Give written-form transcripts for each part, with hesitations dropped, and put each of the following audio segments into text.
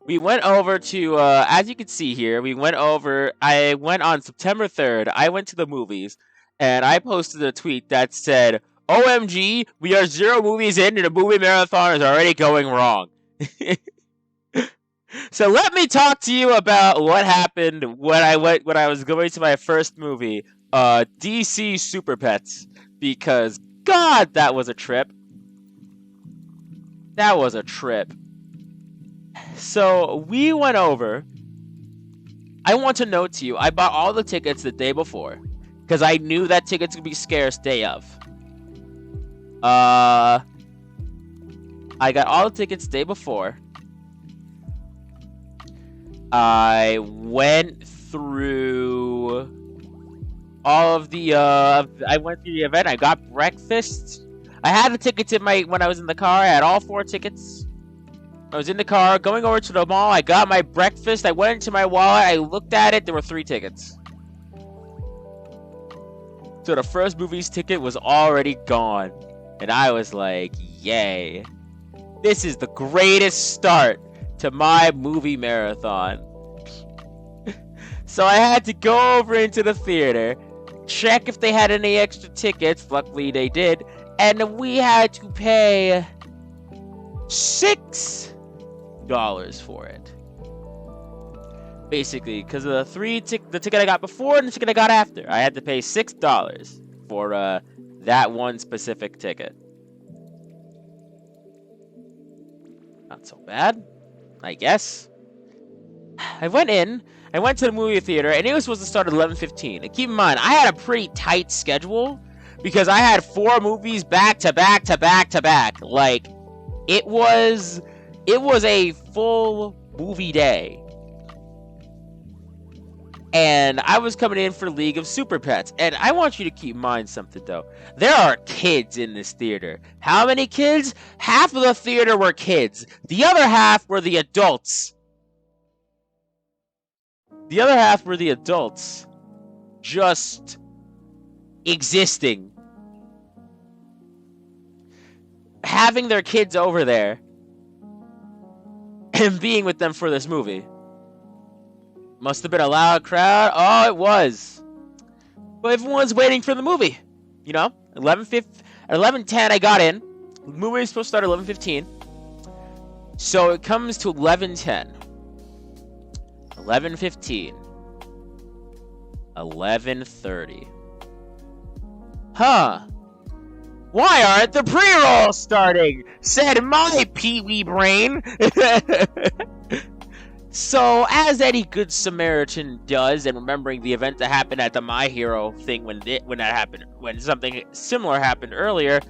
We went over to, as you can see here, I went on September 3rd, I went to the movies, and I posted a tweet that said, OMG, we are 0 movies in and the movie marathon is already going wrong. So let me talk to you about what happened when I was going to my first movie, DC Superpets, because God, that was a trip. That was a trip. So we went over. I want to note to you, I bought all the tickets the day before because I knew that tickets would be scarce day of. I got all the tickets day before. I went through all of the I went through the event. I got breakfast. I had the tickets when I was in the car. I had all 4 tickets. I was in the car going over to the mall. I got my breakfast. I went into my wallet. I looked at it. There were 3 tickets. So the first movie's ticket was already gone. And I was like, yay. This is the greatest start to my movie marathon. So I had to go over into the theater, check if they had any extra tickets. Luckily they did. And we had to pay $6 for it. Basically, because of the ticket I got before and the ticket I got after. I had to pay $6 for that one specific ticket. Not so bad, I guess. I went to the movie theater, and it was supposed to start at 11:15. And keep in mind, I had a pretty tight schedule because I had 4 movies back to back to back to back. Like, it was a full movie day. And I was coming in for League of Super Pets. And I want you to keep in mind something, though. There are kids in this theater. How many kids? Half of the theater were kids. The other half were the adults. The other half were the adults. Just existing. Having their kids over there. And being with them for this movie. Must have been a loud crowd. Oh, it was. But everyone's waiting for the movie. You know? 11:10 I got in. The movie was supposed to start at 11:15. So it comes to 11:10. 11:15. 11:30. Huh. Why aren't the pre-rolls starting? Said my peewee brain. So, as any good Samaritan does, and remembering the event that happened at the My Hero thing when something similar happened earlier,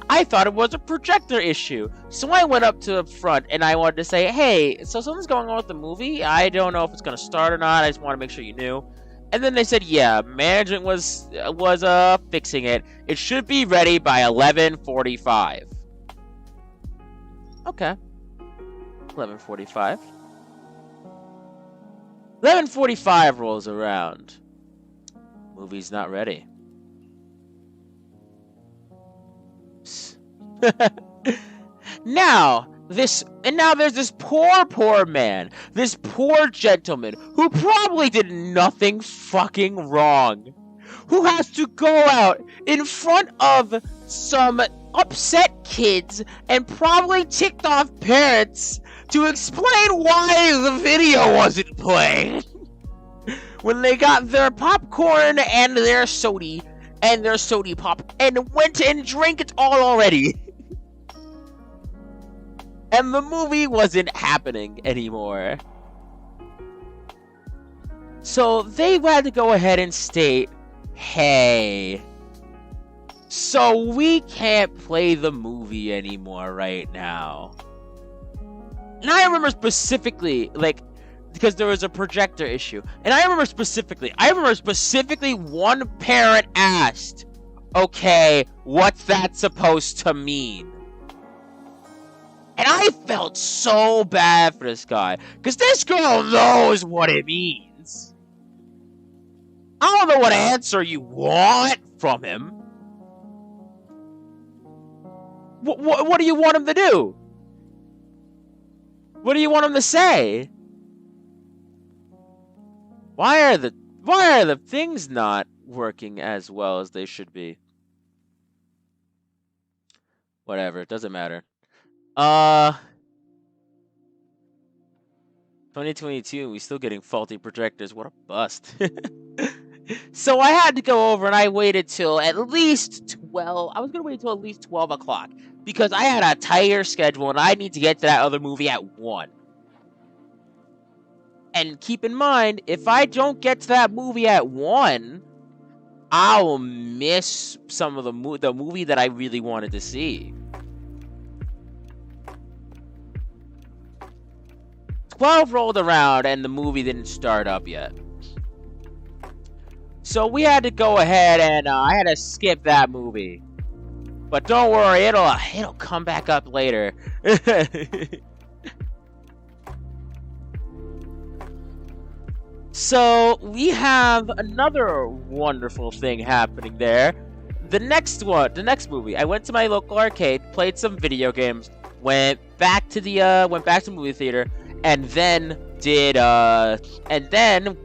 I thought it was a projector issue. So I went up to the front and I wanted to say, hey, so something's going on with the movie. I don't know if it's going to start or not. I just want to make sure you knew. And then they said, yeah, management was fixing it. It should be ready by 11:45. Okay. 11:45. 11:45 rolls around. Movie's not ready. Now there's this poor man, this poor gentleman who probably did nothing fucking wrong, who has to go out in front of some upset kids and probably ticked off parents to explain why the video wasn't playing when they got their popcorn and their sody pop and went and drank it all already. And the movie wasn't happening anymore. So they had to go ahead and state, hey, so we can't play the movie anymore right now. And I remember specifically, because there was a projector issue. And I remember specifically one parent asked, okay, what's that supposed to mean? And I felt so bad for this guy, because this girl knows what it means. I don't know what answer you want from him. What do you want him to do? What do you want him to say? Why are the things not working as well as they should be? Whatever, it doesn't matter. 2022, we still getting faulty projectors. What a bust. So I had to go over and I waited till at least 12. I was going to wait till at least 12 o'clock because I had a tighter schedule and I need to get to that other movie at 1. And keep in mind, if I don't get to that movie at 1, I'll miss some of the movie that I really wanted to see. 12 rolled around and the movie didn't start up yet. So we had to go ahead and I had to skip that movie. But don't worry, it'll come back up later. So we have another wonderful thing happening there. The next movie. I went to my local arcade, played some video games, went back to the movie theater, and then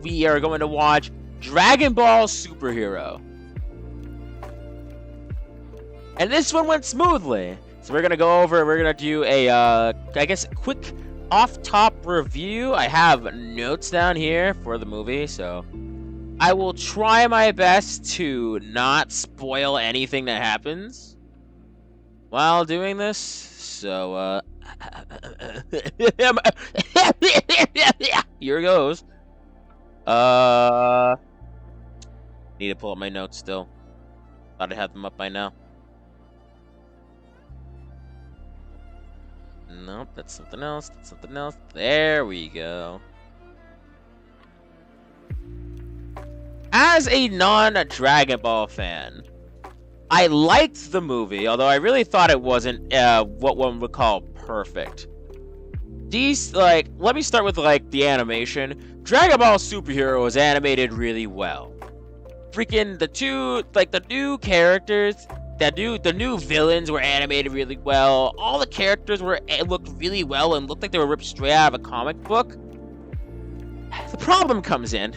we are going to watch DragonBall Superhero. And this one went smoothly. So we're gonna go over. We're gonna do a I guess quick off-top review. I have notes down here for the movie, so I will try my best to not spoil anything that happens while doing this. So here goes. Need to pull up my notes still. Thought I had them up by now. Nope, that's something else. That's something else. There we go. As a non-Dragon Ball fan, I liked the movie, although I really thought it wasn't what one would call perfect. Let me start with the animation. Dragon Ball Superhero was animated really well. Freaking the new characters, the new villains were animated really well. All the characters looked really well and looked like they were ripped straight out of a comic book. The problem comes in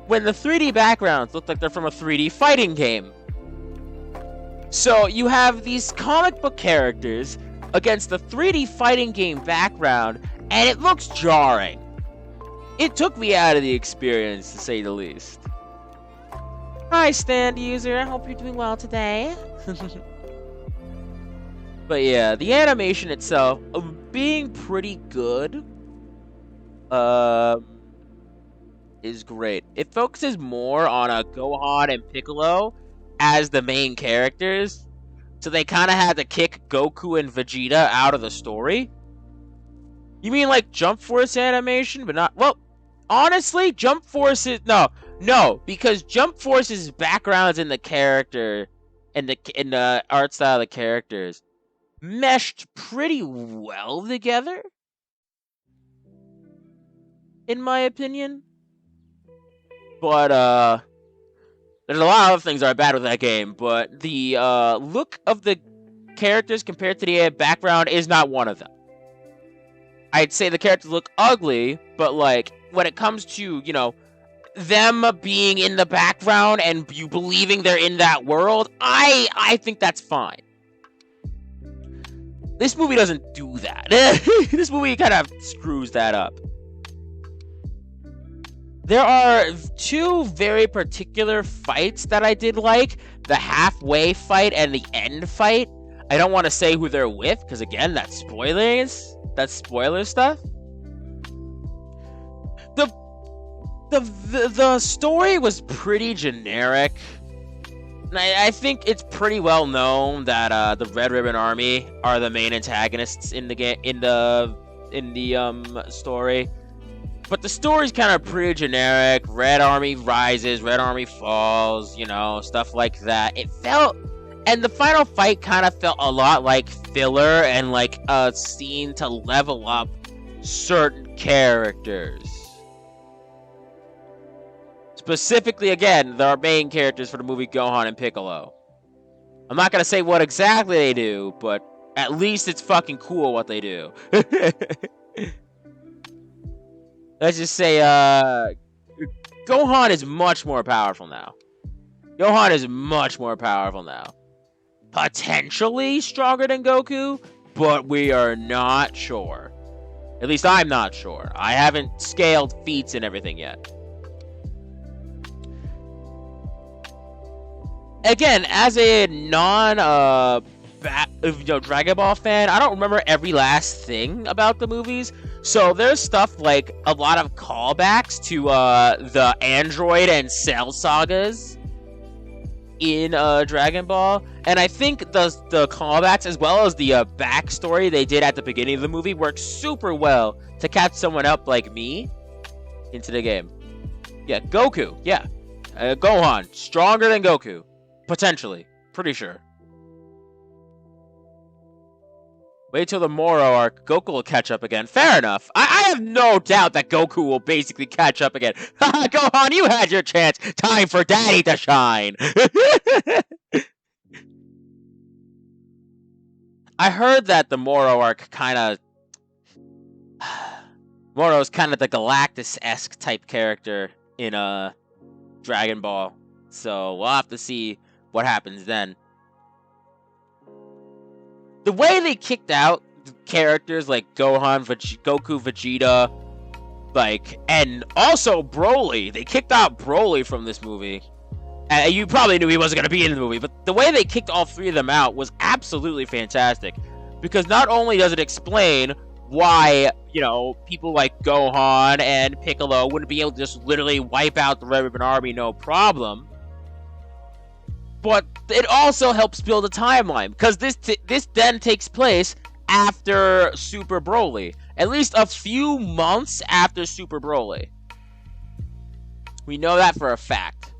when the 3D backgrounds look like they're from a 3D fighting game. So you have these comic book characters against the 3D fighting game background, and it looks jarring. It took me out of the experience, to say the least. Hi, stand user. I hope you're doing well today. But yeah, the animation itself, being pretty good, is great. It focuses more on Gohan and Piccolo as the main characters, so they kind of had to kick Goku and Vegeta out of the story. You mean like Jump Force animation, but not... Well, honestly, Jump Force is... No, because Jump Force's backgrounds in the character and in the art style of the characters meshed pretty well together, in my opinion. But there's a lot of other things that are bad with that game, but the look of the characters compared to the background is not one of them. I'd say the characters look ugly, but when it comes to, them being in the background and you believing they're in that world, I think that's fine. This movie doesn't do that. This movie kind of screws that up. There are two very particular fights that I did like. The halfway fight and the end fight. I don't want to say who they're with, because again, that's spoilers. That's spoiler stuff. The story was pretty generic. I think it's pretty well known that the Red Ribbon Army are the main antagonists in the story. But the story's kind of pretty generic. Red Army rises, Red Army falls, stuff like that. It felt, and the final fight kind of felt a lot like filler and like a scene to level up certain characters. Specifically, again, our main characters for the movie, Gohan and Piccolo. I'm not going to say what exactly they do, but At least it's fucking cool what they do. Let's just say, Gohan is much more powerful now. Gohan is much more powerful now. Potentially stronger than Goku, but we are not sure. At least I'm not sure. I haven't scaled feats and everything yet. Again, as a Dragon Ball fan, I don't remember every last thing about the movies. So there's stuff like a lot of callbacks to the Android and Cell sagas in Dragon Ball, and I think the callbacks as well as the backstory they did at the beginning of the movie works super well to catch someone up like me into the game. Yeah, Goku. Yeah, Gohan stronger than Goku, potentially. Pretty sure. Wait till the Moro arc. Goku will catch up again. Fair enough. I have no doubt that Goku will basically catch up again. Gohan, you had your chance. Time for Daddy to shine. I heard that the Moro arc kind of... Moro's kind of the Galactus-esque type character in Dragon Ball. So we'll have to see what happens then. The way they kicked out characters like Gohan, Goku, Vegeta, and also Broly. They kicked out Broly from this movie. You probably knew he wasn't going to be in the movie, but the way they kicked all three of them out was absolutely fantastic. Because not only does it explain why, people like Gohan and Piccolo wouldn't be able to just literally wipe out the Red Ribbon Army no problem, but it also helps build a timeline, because this then takes place after Super Broly. At least a few months after Super Broly. We know that for a fact.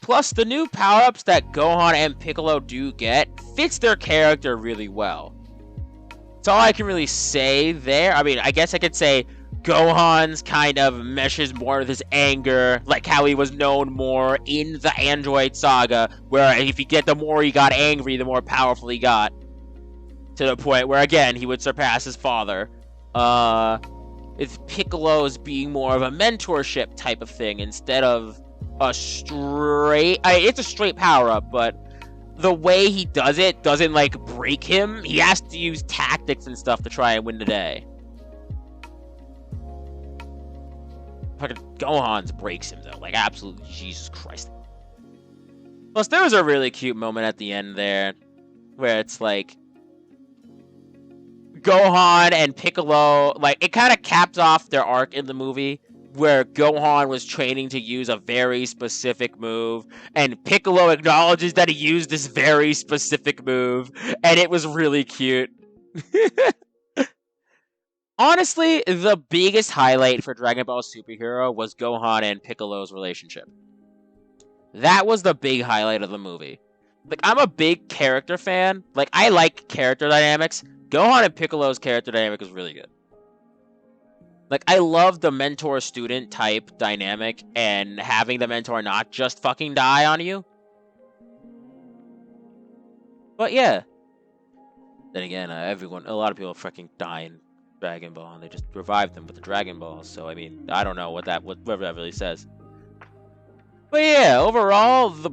Plus, the new power-ups that Gohan and Piccolo do get fits their character really well. That's all I can really say there. I mean, I guess I could say Gohan's kind of meshes more with his anger, like how he was known more in the Android saga, where if you get the more he got angry, the more powerful he got. To the point where, again, he would surpass his father. It's Piccolo's being more of a mentorship type of thing, instead of a straight... it's a straight power-up, but the way he does it doesn't, break him. He has to use tactics and stuff to try and win the day. Fucking Gohan's breaks him, though. Absolutely, Jesus Christ. Plus, there was a really cute moment at the end there, where it's Gohan and Piccolo, it kind of capped off their arc in the movie, where Gohan was training to use a very specific move, and Piccolo acknowledges that he used this very specific move, and it was really cute. Honestly, the biggest highlight for Dragon Ball Superhero was Gohan and Piccolo's relationship. That was the big highlight of the movie. I'm a big character fan. I like character dynamics. Gohan and Piccolo's character dynamic is really good. I love the mentor-student type dynamic, and having the mentor not just fucking die on you. But yeah. Then again, a lot of people fucking die in Dragon Ball, and they just revive them with the Dragon Ball. So I mean, I don't know whatever that really says. But yeah, overall, the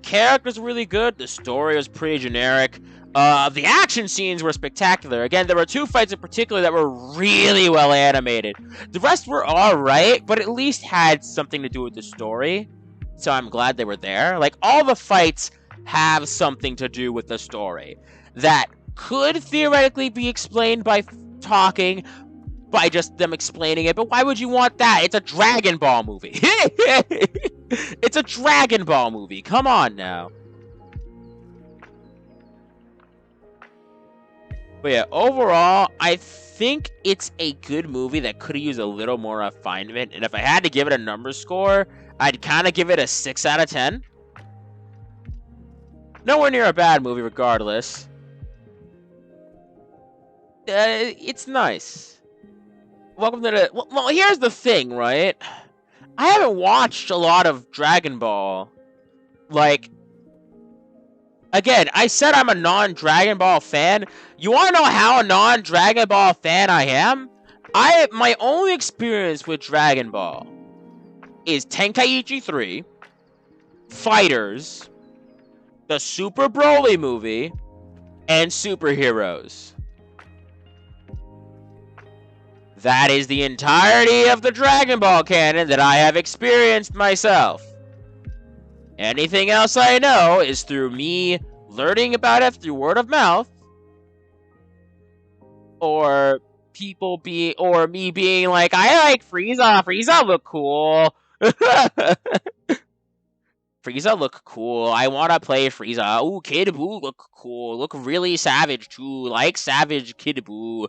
characters were really good. The story was pretty generic. The action scenes were spectacular. Again, there were two fights in particular that were really well animated. The rest were alright, but at least had something to do with the story. So I'm glad they were there. All the fights have something to do with the story that could theoretically be explained by talking, by just them explaining it, but why would you want that? It's a Dragon Ball movie. It's a Dragon Ball movie. Come on now. But yeah, overall, I think it's a good movie that could have used a little more refinement, and if I had to give it a number score, I'd kind of give it a 6 out of 10. Nowhere near a bad movie regardless. It's nice. Welcome to the... Well, here's the thing, right? I haven't watched a lot of Dragon Ball. Like, again, I said I'm a non-Dragon Ball fan. You want to know how a non-Dragon Ball fan I am? My only experience with Dragon Ball is Tenkaichi 3, Fighters, the Super Broly movie, and Superheroes. That is the entirety of the Dragon Ball canon that I have experienced myself. Anything else I know is through me learning about it through word of mouth, or me being like, I like Frieza. Frieza look cool. Frieza look cool. I want to play Frieza. Ooh, Kid Buu look cool. Look really savage too. Like savage Kid Buu.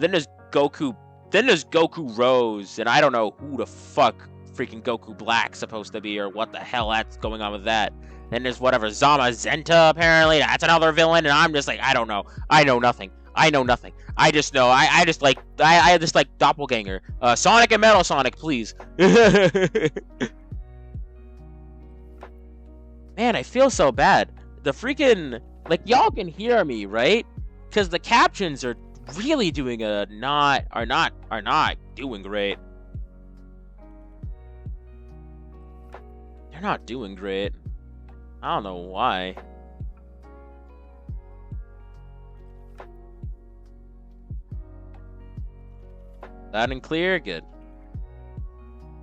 Then there's Goku. Then there's Goku Rose, and I don't know who the fuck freaking Goku Black's supposed to be, or what the hell that's going on with that. Then there's whatever Zamazenta, apparently. That's another villain, and I'm just like, I don't know. I know nothing. I know nothing. I just know. I just like Doppelganger. Sonic and Metal Sonic, please. Man, I feel so bad. The freaking, like, y'all can hear me, right? Because the captions are really doing not doing great. They're not doing great. I don't know why. Loud and clear, good.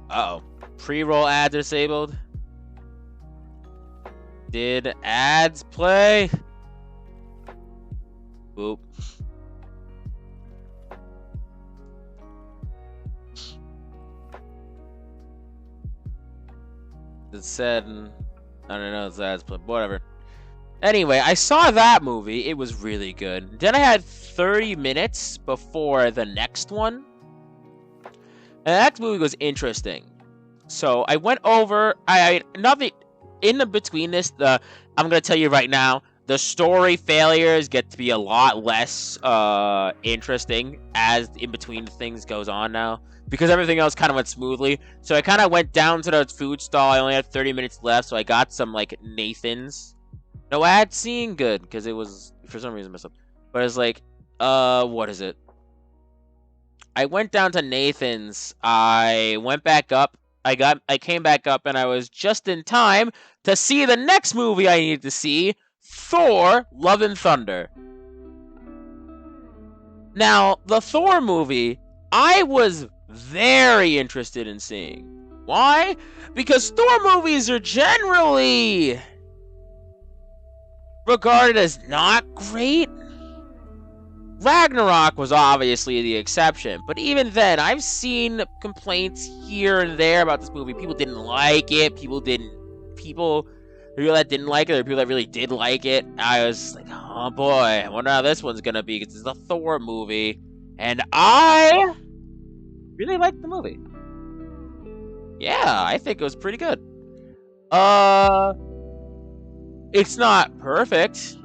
Uh-oh. Pre-roll ads are disabled. Did ads play? Boop. It said, I don't know, it's ads, but whatever. Anyway, I saw that movie. It was really good. Then I had 30 minutes before the next one. And the next movie was interesting. So I went over. Nothing in the between this. I'm gonna tell you right now. The story failures get to be a lot less interesting as in between things goes on now, because everything else kind of went smoothly. So I kind of went down to the food stall. I only had 30 minutes left, so I got some like Nathan's. No ad scene, good, because it was for some reason messed up. But it's like, what is it? I went down to Nathan's. I went back up. I came back up, and I was just in time to see the next movie I needed to see. Thor, Love and Thunder. Now, the Thor movie, I was very interested in seeing. Why? Because Thor movies are generally regarded as not great. Ragnarok was obviously the exception, but even then, I've seen complaints here and there about this movie. People didn't like it. People that didn't like it, or people that really did like it. I was like, oh boy, I wonder how this one's gonna be, because it's the Thor movie. And I really liked the movie. Yeah, I think it was pretty good. It's not perfect,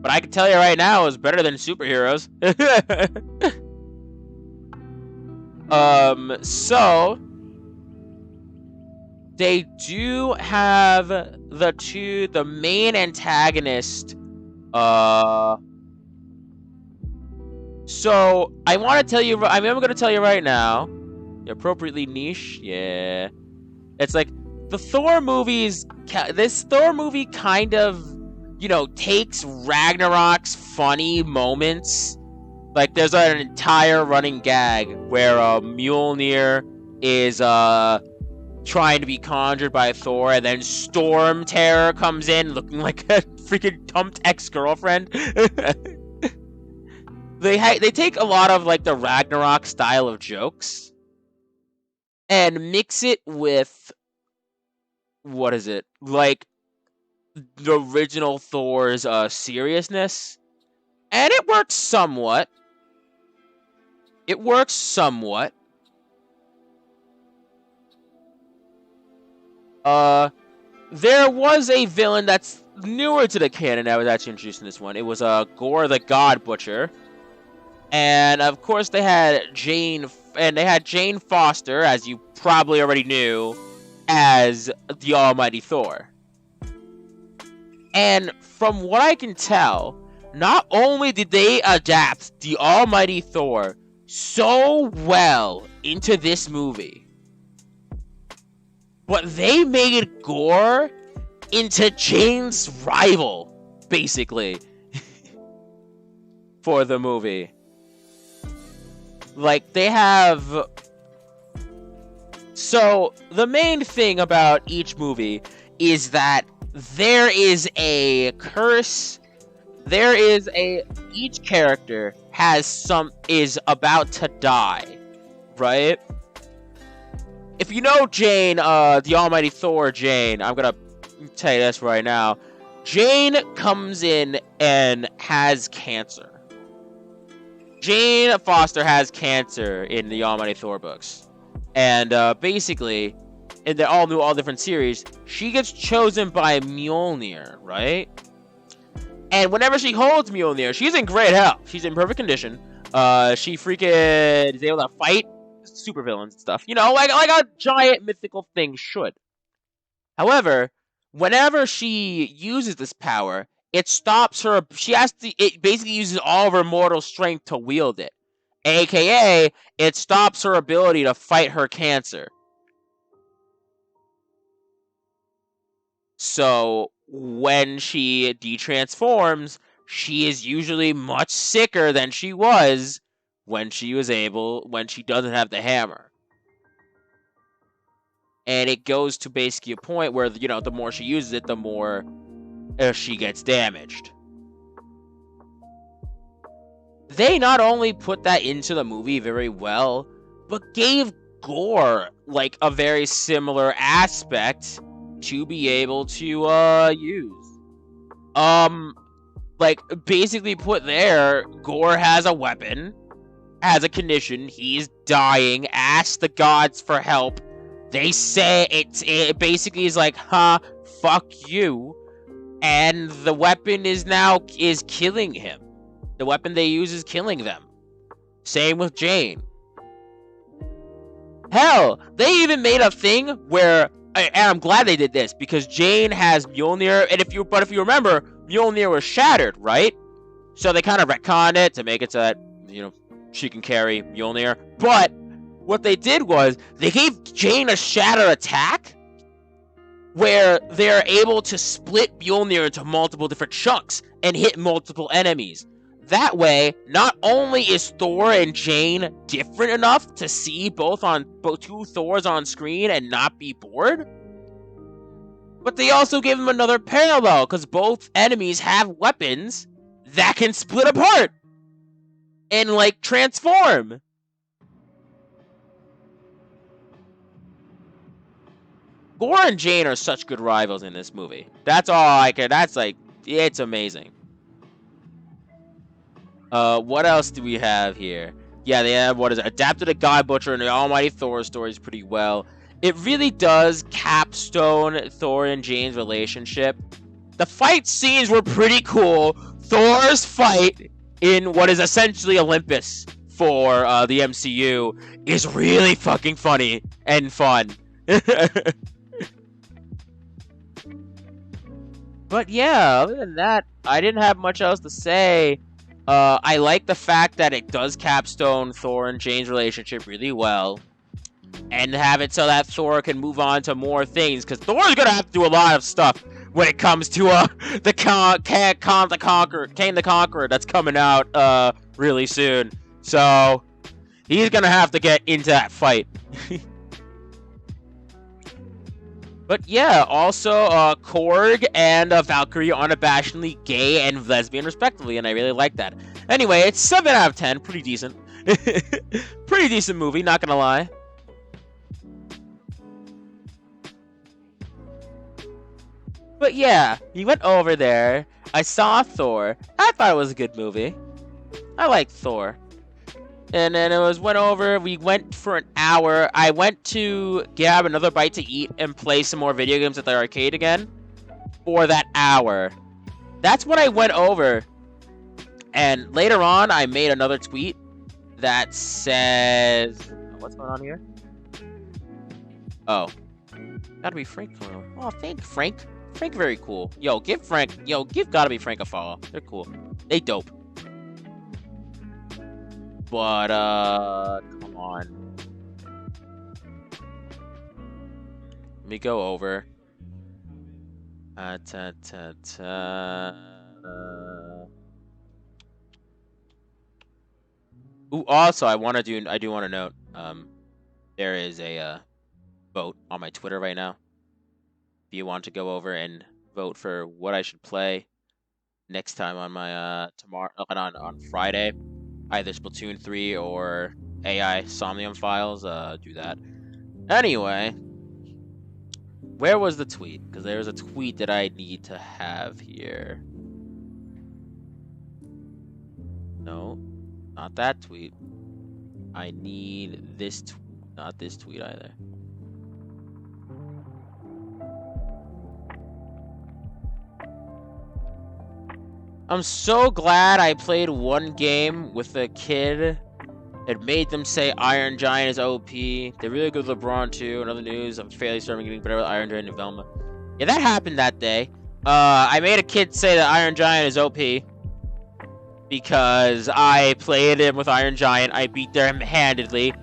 but I can tell you right now, it was better than Superheroes. So they do have the main antagonist. So I want to tell you. I'm going to tell you right now. Appropriately niche, yeah. It's like the Thor movies. This Thor movie kind of, takes Ragnarok's funny moments. Like there's an entire running gag where Mjolnir is trying to be conjured by Thor, and then Storm Terror comes in looking like a freaking dumped ex-girlfriend. They take a lot of like the Ragnarok style of jokes and mix it with, what is it, like the original Thor's seriousness, and it works somewhat. There was a villain that's newer to the canon that was actually introduced in this one. It was Gore the God Butcher. And of course they had Jane Foster, as you probably already knew, as the Almighty Thor. And from what I can tell, not only did they adapt the Almighty Thor so well into this movie, but they made Gorr into Jane's rival, basically, for the movie. Like, they have... So, the main thing about each movie is that there is a curse. Each character is about to die, right? If you know Jane, the Almighty Thor Jane, I'm gonna tell you this right now. Jane comes in and has cancer. Jane Foster has cancer in the Almighty Thor books. And basically, in the all different series, she gets chosen by Mjolnir, right? And whenever she holds Mjolnir, she's in great health. She's in perfect condition. She freaking is able to fight supervillains and stuff. You know, like a giant mythical thing should. However, whenever she uses this power, it stops her. It basically uses all of her mortal strength to wield it. AKA, it stops her ability to fight her cancer. So, when she detransforms, she is usually much sicker than she was when she doesn't have the hammer. And it goes to basically a point where, you know, the more she uses it, the more she gets damaged. They not only put that into the movie very well, but gave Gorr, like, a very similar aspect to be able to, use. Like, basically put there, Gorr has a weapon, has a condition, he's dying, asks the gods for help. They say it basically is like, huh, fuck you. And the weapon is killing him. The weapon they use is killing them. Same with Jane. Hell, they even made a thing where, and I'm glad they did this, because Jane has Mjolnir, and if you remember, Mjolnir was shattered, right? So they kind of retconned it to make it so that, you know, she can carry Mjolnir. But what they did was, they gave Jane a shatter attack, where they're able to split Mjolnir into multiple different chunks and hit multiple enemies. That way, not only is Thor and Jane different enough to see both two Thors on screen and not be bored, but they also give them another parallel, because both enemies have weapons that can split apart and, like, transform. Gorr and Jane are such good rivals in this movie. That's all I can. That's like, it's amazing. What else do we have here? Yeah, they have, adapted a God Butcher and the Almighty Thor stories pretty well. It really does capstone Thor and Jane's relationship. The fight scenes were pretty cool. Thor's fight in what is essentially Olympus for the MCU is really fucking funny and fun. But yeah, other than that, I didn't have much else to say. I like the fact that it does capstone Thor and Jane's relationship really well. And have it so that Thor can move on to more things. Because Thor's gonna have to do a lot of stuff when it comes to the Kang the Conqueror that's coming out really soon. So, he's gonna have to get into that fight. But yeah, also, Korg and Valkyrie are unabashedly gay and lesbian, respectively, and I really like that. Anyway, it's 7 out of 10, pretty decent. Pretty decent movie, not gonna lie. But yeah, he went over there, I saw Thor, I thought it was a good movie. I liked Thor. And then we went for an hour. I went to grab another bite to eat and play some more video games at the arcade again for that hour. That's what I went over. And later on, I made another tweet that says, what's going on here? Oh, gotta be Frank. Oh, thank Frank. Frank, very cool. Yo, give Gotta Be Frank a follow. They're cool. They dope. But, come on. Let me go over. Ooh, also, I do want to note, there is a, vote on my Twitter right now. If you want to go over and vote for what I should play next time on my, on Friday, either Splatoon 3 or AI Somnium Files, do that. Anyway, where was the tweet? Because there was a tweet that I need to have here. No, not that tweet. I need this tweet. Not this tweet either. I'm so glad I played one game with a kid. It made them say Iron Giant is OP. They're really good with LeBron too. In other news, I'm fairly starting getting better with Iron Giant and Velma. Yeah, that happened that day. I made a kid say that Iron Giant is OP because I played him with Iron Giant. I beat them handedly.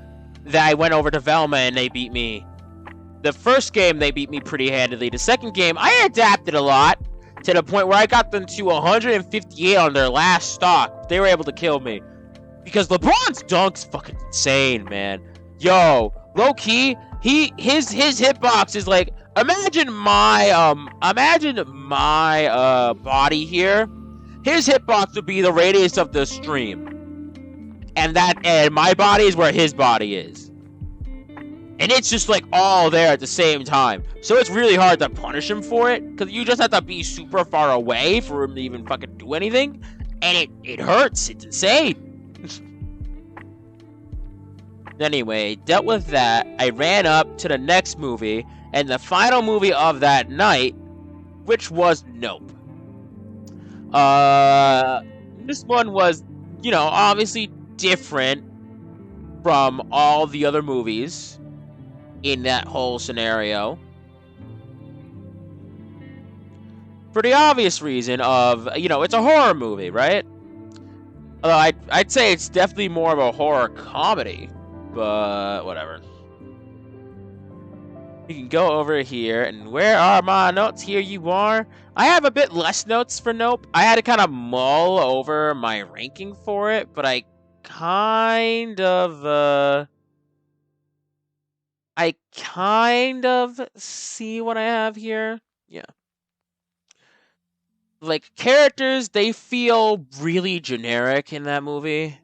Then I went over to Velma and they beat me. The first game they beat me pretty handedly. The second game I adapted a lot to the point where I got them to 158 on their last stock. They were able to kill me. Because LeBron's dunk's fucking insane, man. Yo, low key, his hitbox is like, imagine my body here. His hitbox would be the radius of the stream. And my body is where his body is. And it's just like all there at the same time. So it's really hard to punish him for it. Because you just have to be super far away for him to even fucking do anything. And it hurts. It's insane. Anyway, dealt with that. I ran up to the next movie. And the final movie of that night, which was Nope. This one was, obviously different from all the other movies in that whole scenario. For the obvious reason of, it's a horror movie, right? Although I'd say it's definitely more of a horror comedy, but whatever. You can go over here, and where are my notes? Here you are. I have a bit less notes for Nope. I had to kind of mull over my ranking for it, but I kind of see what I have here. Yeah. Like, characters, they feel really generic in that movie.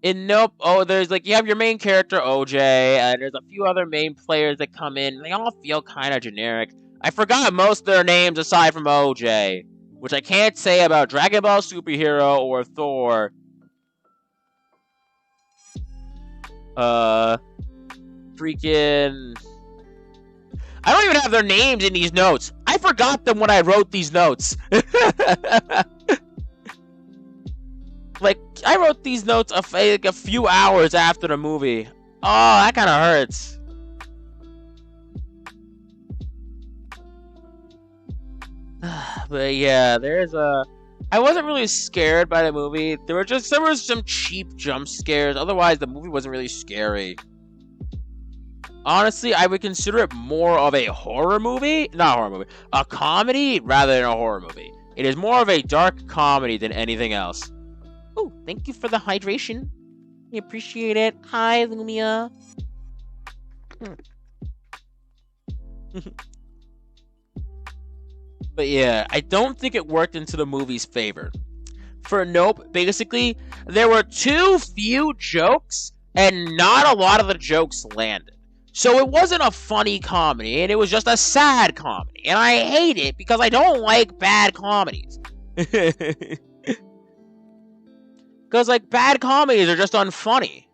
In Nope, there's you have your main character, OJ, and there's a few other main players that come in. They all feel kind of generic. I forgot most of their names aside from OJ, which I can't say about DragonBall Superhero or Thor. Freaking... I don't even have their names in these notes. I forgot them when I wrote these notes. I wrote these notes a few hours after the movie. Oh, that kind of hurts. But yeah, I wasn't really scared by the movie. There were some cheap jump scares. Otherwise, the movie wasn't really scary. Honestly, I would consider it more of a horror movie. Not a horror movie. A comedy rather than a horror movie. It is more of a dark comedy than anything else. Oh, thank you for the hydration. We appreciate it. Hi, Lumia. But yeah, I don't think it worked into the movie's favor. For Nope, basically, there were too few jokes, and not a lot of the jokes landed. So it wasn't a funny comedy, and it was just a sad comedy. And I hate it because I don't like bad comedies. Because, bad comedies are just unfunny.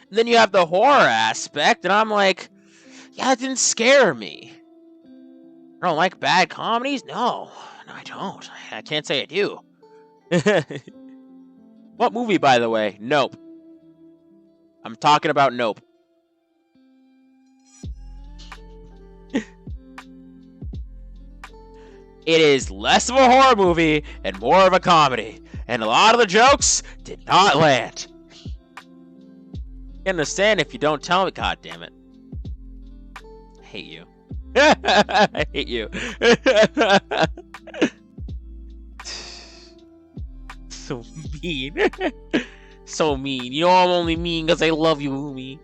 And then you have the horror aspect, and I'm like, yeah, it didn't scare me. I don't like bad comedies? No, I don't. I can't say I do. What movie, by the way? Nope. I'm talking about Nope. It is less of a horror movie and more of a comedy, and a lot of the jokes did not land. You understand if you don't tell me. God damn it. I hate you. I hate you. So mean. So mean. You know I'm only mean because I love you, Umi.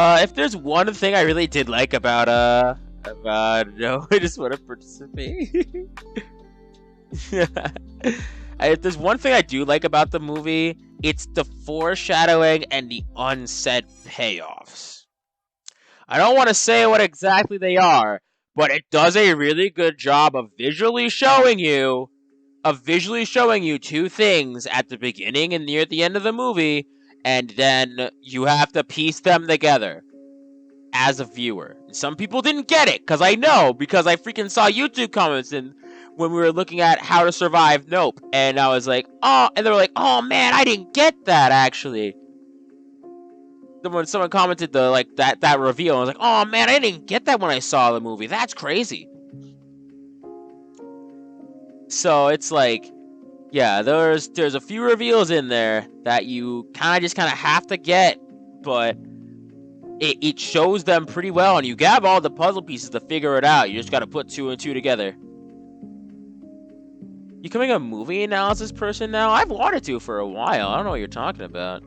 If there's one thing I really did like about no, I just want to participate. If there's one thing I do like about the movie, it's the foreshadowing and the unsaid payoffs. I don't want to say what exactly they are, but it does a really good job of visually showing you two things at the beginning and near the end of the movie, and then you have to piece them together as a viewer. Some people didn't get it, because I freaking saw YouTube comments and when we were looking at How to Survive Nope, and I was like, oh, and they were like, oh man, I didn't get that actually. Then when someone commented that reveal, I was like, oh man, I didn't get that when I saw the movie. That's crazy. So it's like, yeah, there's a few reveals in there that you kind of have to get, but it shows them pretty well, and you have all the puzzle pieces to figure it out. You just got to put 2 and 2 together. You becoming a movie analysis person now? I've wanted to for a while. I don't know what you're talking about.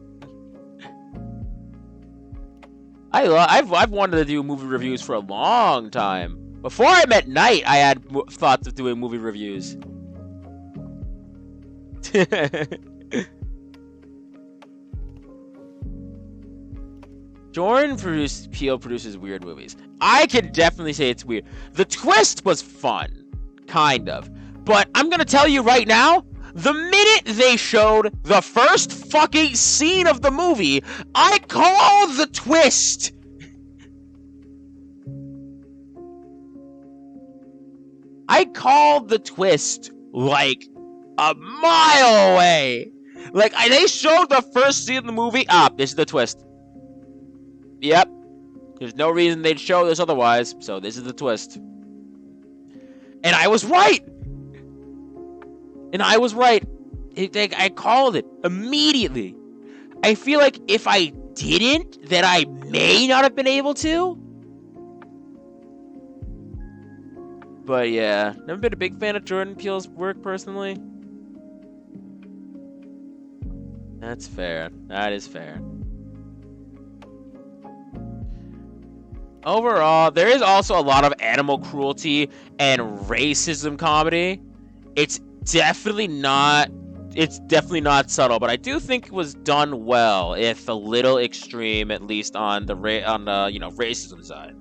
I've wanted to do movie reviews for a long time. Before I met Knight, I had thoughts of doing movie reviews. Jordan Peele produces weird movies. I can definitely say it's weird. The twist was fun, kind of. But I'm gonna tell you right now, the minute they showed the first fucking scene of the movie, I called the twist. I called the twist like a mile away. Like, they showed the first scene of the movie. This is the twist. Yep. There's no reason they'd show this otherwise, so this is the twist. And I was right. I called it immediately. I feel like if I didn't, then I may not have been able to. But yeah, never been a big fan of Jordan Peele's work personally. That's fair. That is fair. Overall, there is also a lot of animal cruelty and racism comedy. It's definitely not subtle, but I do think it was done well, if a little extreme, at least on the racism side.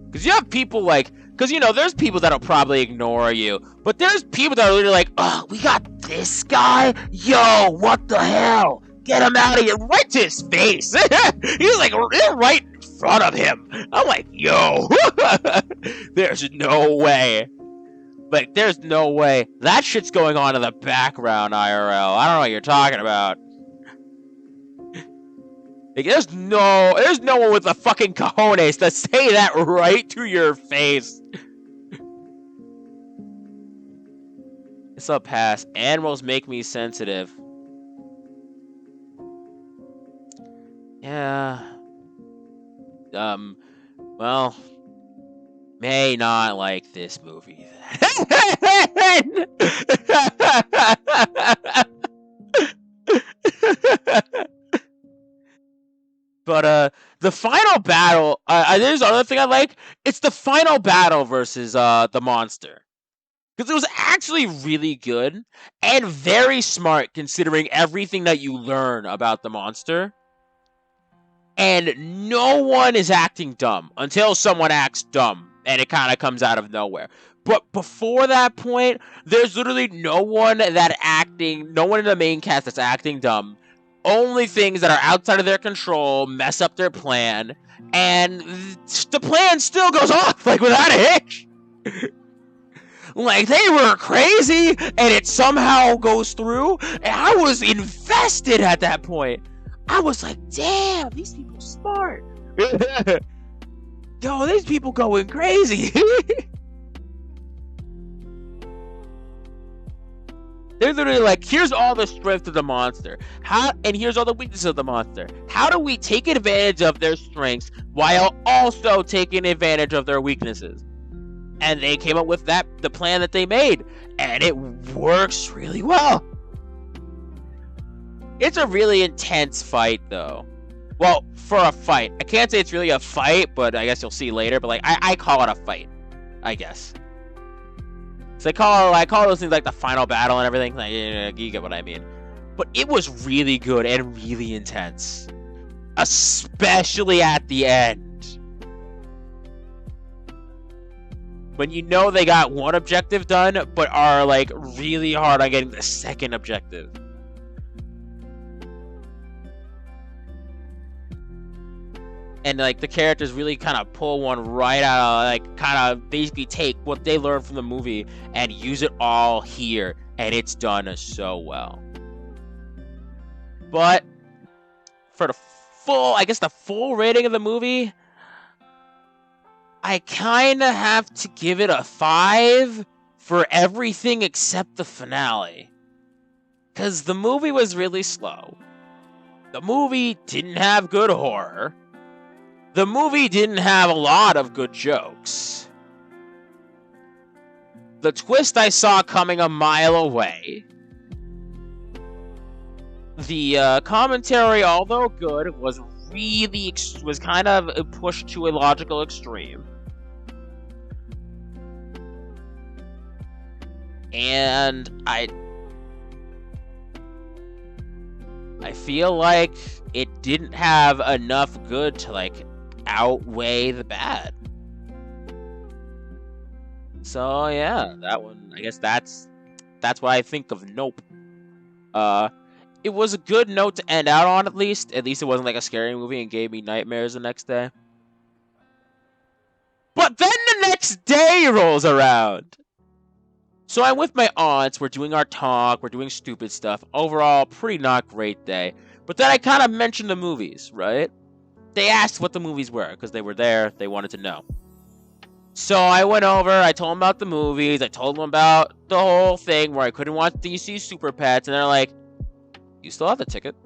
Because you have people there's people that'll probably ignore you, but there's people that are literally like, oh, we got this guy? Yo, what the hell? Get him out of here, right to his face. He's like right in front of him. I'm like, yo, there's no way. Like, there's no way. That shit's going on in the background, IRL. I don't know what you're talking about. Like, there's no one with the fucking cojones to say that right to your face. It's a pass. Animals make me sensitive. Yeah. Well, may not like this movie then. But the final battle, there's another thing I like. It's the final battle versus the monster. Because it was actually really good and very smart considering everything that you learn about the monster. And no one is acting dumb until someone acts dumb and it kind of comes out of nowhere. But before that point, there's literally no one in the main cast that's acting dumb. Only things that are outside of their control mess up their plan, and the plan still goes off, like, without a hitch. Like, they were crazy, and it somehow goes through, and I was invested at that point. I was like, damn, these people smart. Yo, these people going crazy. They're literally like, here's all the strength of the monster. And here's all the weaknesses of the monster. How do we take advantage of their strengths while also taking advantage of their weaknesses? And they came up with the plan that they made. And it works really well. It's a really intense fight, though. Well, for a fight. I can't say it's really a fight, but I guess you'll see later. But like, I call it a fight, I guess. So I call those things like the final battle and everything. Like, you get what I mean. But it was really good and really intense. Especially at the end. When you know they got one objective done, but are like really hard on getting the second objective. And like the characters really kind of pull one right out of, like, kind of basically take what they learned from the movie and use it all here, and it's done so well. But for the full rating of the movie, I kind of have to give it a 5 for everything except the finale. Because the movie was really slow. The movie didn't have good horror. The movie didn't have a lot of good jokes. The twist I saw coming a mile away. The commentary, although good, was kind of pushed to a logical extreme. And I feel like it didn't have enough good to like outweigh the bad. So yeah, that one, I guess that's what I think of Nope. It was a good note to end out on, at least. At least it wasn't like a scary movie and gave me nightmares the next day. But then the next day rolls around. So I'm with my aunts, we're doing our talk, we're doing stupid stuff. Overall, pretty not great day. But then I kind of mentioned the movies, right? They asked what the movies were, because they were there, they wanted to know. So I went over, I told them about the movies, I told them about the whole thing where I couldn't watch DC Superpets, and they're like, you still have the ticket?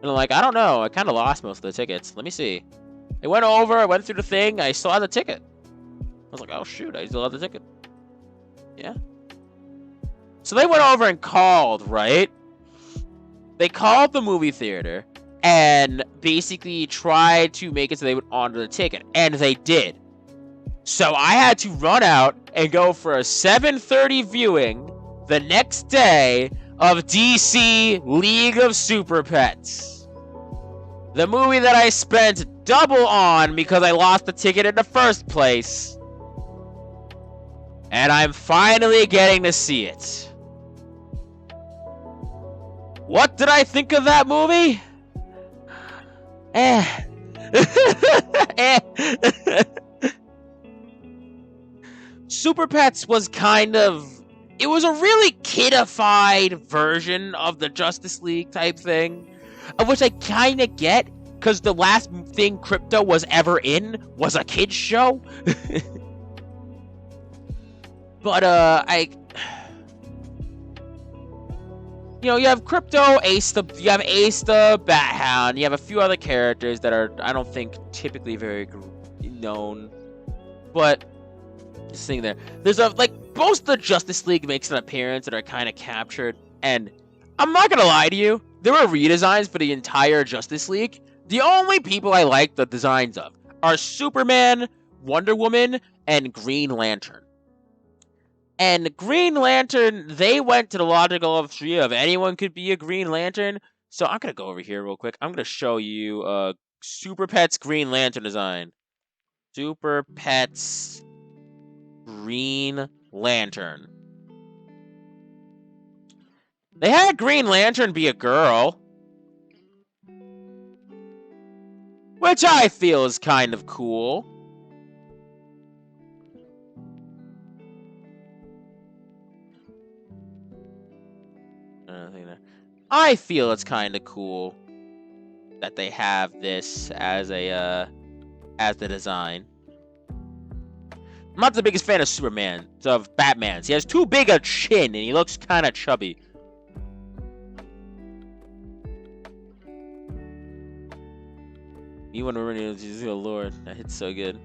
And I'm like, I don't know, I kind of lost most of the tickets, let me see. I went over, I went through the thing, I still had the ticket. I was like, oh shoot, I still have the ticket. Yeah. So they went over and called, right? They called the movie theater and basically tried to make it so they would honor the ticket. And they did. So I had to run out and go for a 7:30 viewing the next day of DC League of Super Pets. The movie that I spent double on because I lost the ticket in the first place. And I'm finally getting to see it. What did I think of that movie? Super Pets was kind of... It was a really kidified version of the Justice League type thing. Of which I kind of get, because the last thing Crypto was ever in was a kid's show. But, you know, you have Crypto, Ace the Bat Hound, you have a few other characters that are, I don't think, typically very known. But, just sitting there. There's most of the Justice League makes an appearance that are kind of captured, and I'm not gonna lie to you, there were redesigns for the entire Justice League. The only people I like the designs of are Superman, Wonder Woman, and Green Lantern. And Green Lantern, they went to the logical extreme of anyone could be a Green Lantern. So I'm going to go over here real quick. I'm going to show you Super Pets Green Lantern design. Super Pets Green Lantern. They had Green Lantern be a girl. Which I feel is kind of cool. I feel it's kind of cool that they have this as a as the design. I'm not the biggest fan of Batman's. He has too big a chin and he looks kind of chubby. You want to run into Lord. That hits so good.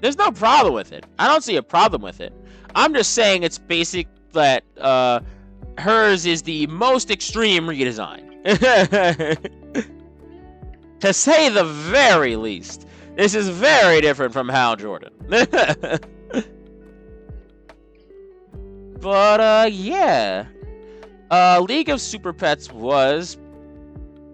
There's no problem with it. I don't see a problem with it. I'm just saying it's basic that hers is the most extreme redesign. To say the very least. This is very different from Hal Jordan. But, yeah. League of Super Pets was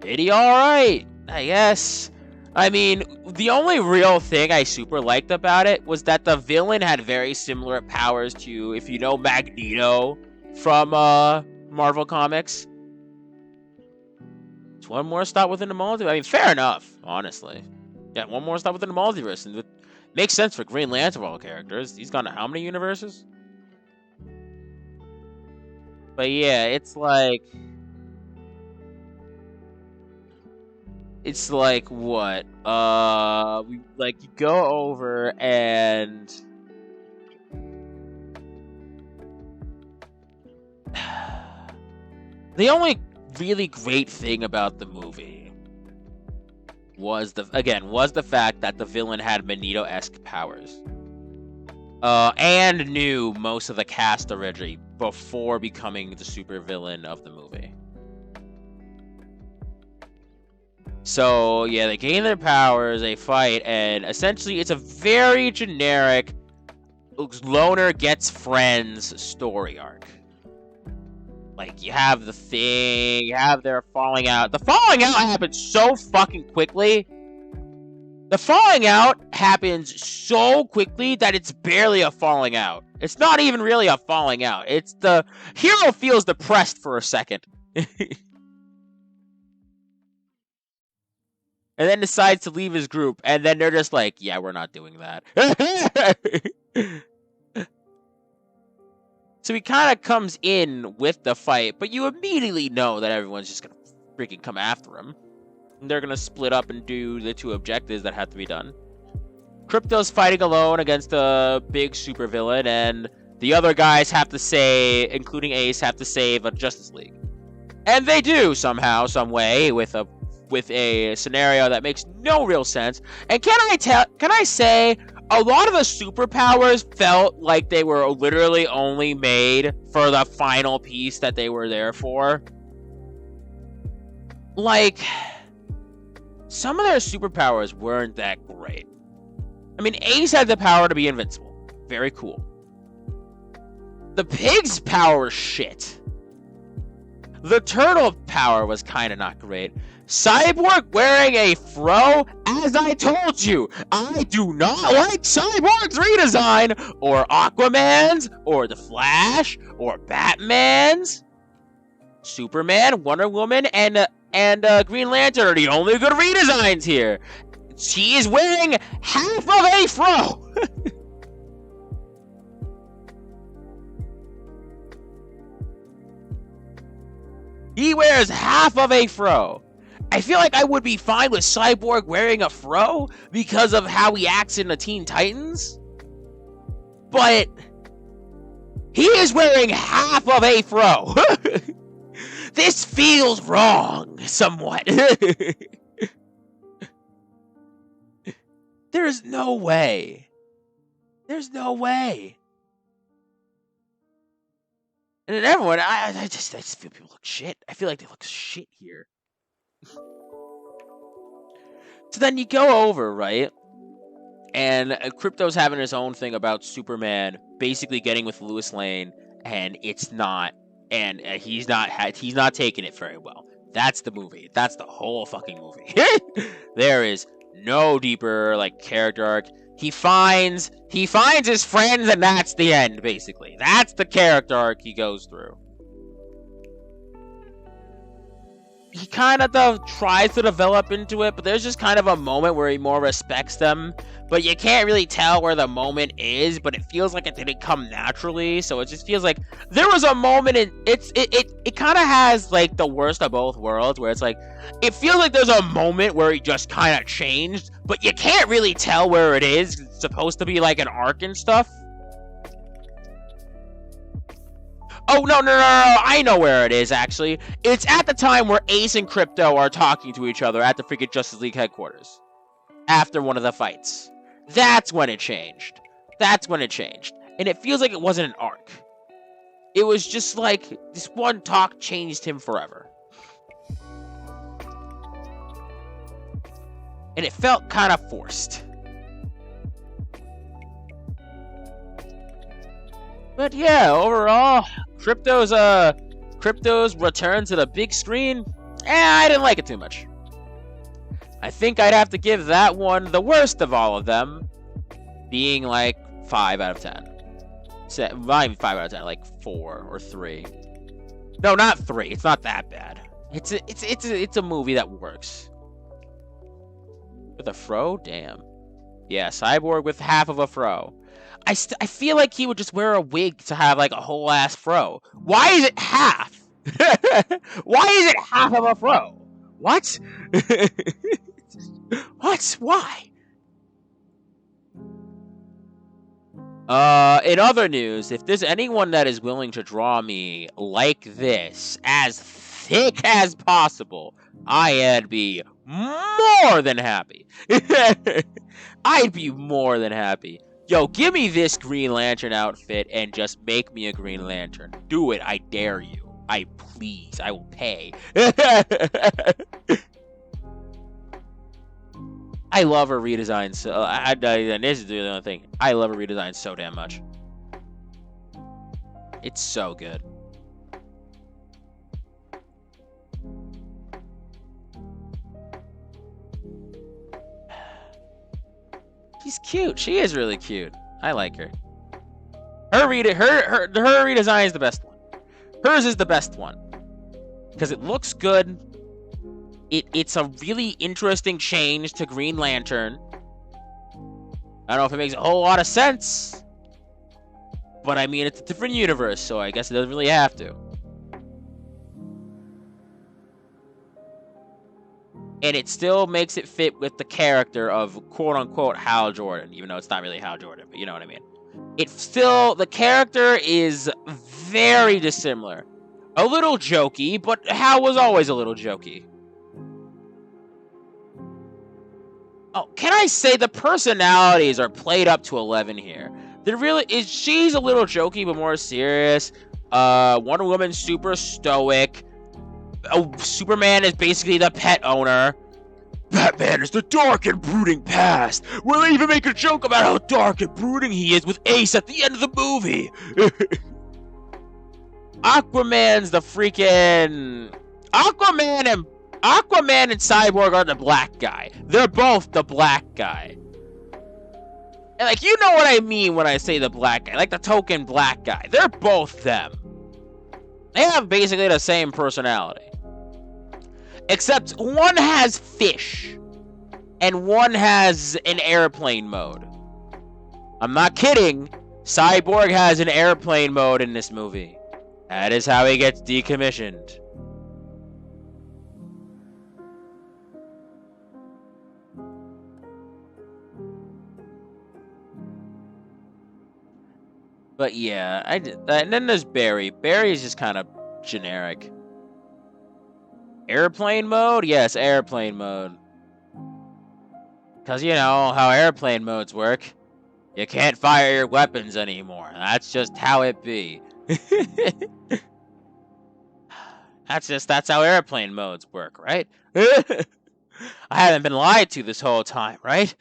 pretty alright, I guess. I mean, the only real thing I super liked about it was that the villain had very similar powers to, if you know, Magneto from Marvel Comics. It's one more stop within the multiverse. I mean, fair enough, honestly. Yeah, one more stop within the multiverse. And it makes sense for Green Lantern of all characters. He's gone to how many universes? But yeah, it's like what? We like you go over and the only really great thing about the movie was the fact that the villain had Magneto-esque powers. And knew most of the cast already before becoming the supervillain of the movie. So, yeah, they gain their powers, they fight, and essentially it's a very generic loner gets friends story arc. Like, you have the thing, you have their falling out. The falling out happens so fucking quickly. The falling out happens so quickly that it's barely a falling out. It's not even really a falling out. It's the hero feels depressed for a second. And then decides to leave his group, and then they're just like, yeah, we're not doing that. So he kind of comes in with the fight, but you immediately know that everyone's just gonna freaking come after him. And they're gonna split up and do the two objectives that have to be done. Crypto's fighting alone against a big supervillain, and the other guys have to including Ace, have to save a Justice League. And they do somehow, some way, with a scenario that makes no real sense. And can I say, a lot of the superpowers felt like they were literally only made for the final piece that they were there for. Like, some of their superpowers weren't that great. I mean, Ace had the power to be invincible. Very cool. The pig's power was shit. The turtle power was kind of not great. Cyborg wearing a fro? As I told you, I do not like Cyborg's redesign, or Aquaman's, or The Flash, or Batman's. Superman, Wonder Woman, and Green Lantern are the only good redesigns here. She is wearing half of a fro. He wears half of a fro. I feel like I would be fine with Cyborg wearing a fro because of how he acts in the Teen Titans. But he is wearing half of a fro. This feels wrong, somewhat. There's no way. There's no way. And then everyone, I just feel people look shit. I feel like they look shit here. So then you go over, right? And Crypto's having his own thing about Superman basically getting with Lois Lane, and it's not, and he's not taking it very well. That's the movie. That's the whole fucking movie. There is no deeper like character arc. He finds his friends, and that's the end, basically. That's the character arc he goes through. he kind of tries to develop into it, but there's just kind of a moment where he more respects them. But you can't really tell where the moment is, but it feels like it didn't come naturally. So it just feels like there was a moment in it kind of has like the worst of both worlds, where it's like it feels like there's a moment where he just kind of changed, but you can't really tell where it is. It's supposed to be like an arc and stuff. Oh, no, I know where it is, actually. It's at the time where Ace and Crypto are talking to each other at the freaking Justice League headquarters. After one of the fights. That's when it changed. That's when it changed. And it feels like it wasn't an arc. It was just like, this one talk changed him forever. And it felt kind of forced. But yeah, overall, Crypto's return to the big screen, I didn't like it too much. I think I'd have to give that one the worst of all of them, being like 5 out of 10. Not even 5 out of 10, like 4 or 3. No, not 3. It's not that bad. It's a movie that works. With a fro? Damn. Yeah, Cyborg with half of a fro. I feel like he would just wear a wig to have like a whole ass fro. Why is it half? Why is it half of a fro? What? What? Why? In other news, if there's anyone that is willing to draw me like this, as thick as possible, I'd be more than happy. I'd be more than happy. Yo, give me this Green Lantern outfit and just make me a Green Lantern. Do it, I dare you. I will pay. I love her redesign so, and this is the only thing. I love her redesign so damn much. It's so good. She's cute. She is really cute. I like her. Her redesign is the best one. Hers is the best one. Because it looks good. It's a really interesting change to Green Lantern. I don't know if it makes a whole lot of sense. But I mean, it's a different universe, so I guess it doesn't really have to. And it still makes it fit with the character of quote-unquote Hal Jordan, even though it's not really Hal Jordan, but you know what I mean. The character is very dissimilar. A little jokey, but Hal was always a little jokey. Oh, can I say the personalities are played up to 11 here. She's a little jokey, but more serious. Wonder Woman's super stoic. Superman is basically the pet owner. Batman is the dark and brooding past. We'll even make a joke about how dark and brooding he is with Ace at the end of the movie. Aquaman's the freaking... Aquaman and Cyborg are the black guy. They're both the black guy. And like, you know what I mean when I say the black guy. Like the token black guy. They're both them. They have basically the same personality. Except one has fish. And one has an airplane mode. I'm not kidding. Cyborg has an airplane mode in this movie. That is how he gets decommissioned. But yeah, and then there's Barry. Barry is just kind of generic. Airplane mode? Yes, airplane mode. Because you know how airplane modes work. You can't fire your weapons anymore. That's just how it be. That's how airplane modes work, right? I haven't been lied to this whole time, right?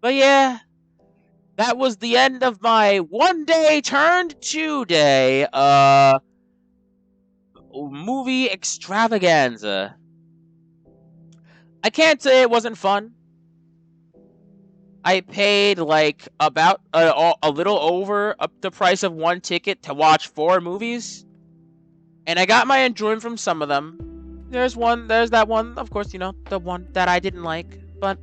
But yeah, that was the end of my 1 day turned 2 day movie extravaganza. I can't say it wasn't fun. I paid like about a little over the price of one ticket to watch 4 movies, and I got my enjoyment from some of them. There's that one, of course, the one that I didn't like, but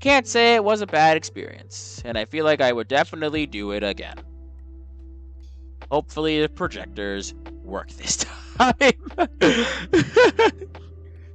can't say it was a bad experience, and I feel like I would definitely do it again. Hopefully the projectors work this time.